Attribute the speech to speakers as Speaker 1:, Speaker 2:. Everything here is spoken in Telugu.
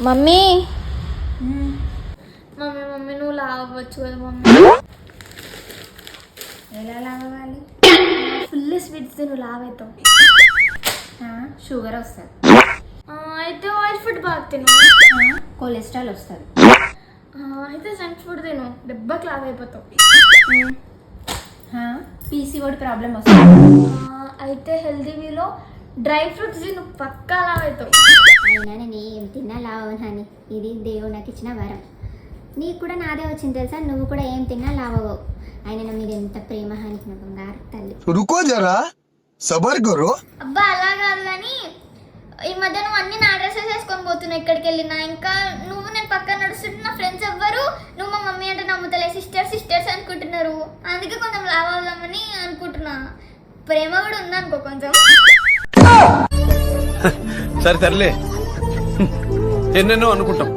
Speaker 1: మమ్మీ మమ్మీ మమ్మీ నువ్వు లావచ్చు కదా మమ్మీ.
Speaker 2: ఎలా లావాలి?
Speaker 1: ఫుల్ స్వీట్స్ నువ్వు లావవుతావు.
Speaker 2: షుగర్ వస్తుంది.
Speaker 1: అయితే ఆయిల్ ఫుడ్ బాగా తిను.
Speaker 2: కొలెస్ట్రాల్ వస్తుంది.
Speaker 1: అయితే జంక్ ఫుడ్ తిను, దెబ్బకి లావ్ అయిపోతావు.
Speaker 2: పీసీఓడి ప్రాబ్లం వస్తుంది.
Speaker 1: అయితే హెల్దీ వీలో డ్రై ఫ్రూట్స్ తిను, పక్కా లావ్ అవుతావు.
Speaker 2: అయినా నేను ఏం తిన్నా లావని, ఇది దేవుడు నాకు ఇచ్చిన వరం. నీకు కూడా నాదే వచ్చింది తెలుసా, నువ్వు కూడా ఏం తిన్నా లావవు. ఆయన నా మీద ఎంత ప్రేమ హానికి నా బంగారు తల్లి.
Speaker 3: రుకో జరా సబర్ కరో.
Speaker 1: అబ్బా అలా కాదు కానీ ఈ మధ్య నువ్వు అన్ని నా డ్రెస్సెస్ వేసుకొని పోతున్నావు ఎక్కడికి వెళ్ళినా. ఇంకా నువ్వు నేను పక్కన నడుస్తుంటే నా ఫ్రెండ్స్ ఎవ్వరు నువ్వు మా మమ్మీ అంటే నమ్ముతలే, సిస్టర్స్ సిస్టర్స్ అనుకుంటున్నారు. అందుకే కొంచెం లావ్ అవుదామని అనుకుంటున్నా. ప్రేమ కూడా ఉందనుకో కొంచెం.
Speaker 4: సరే తరలే, ఎన్నెన్నో అనుకుంటాం.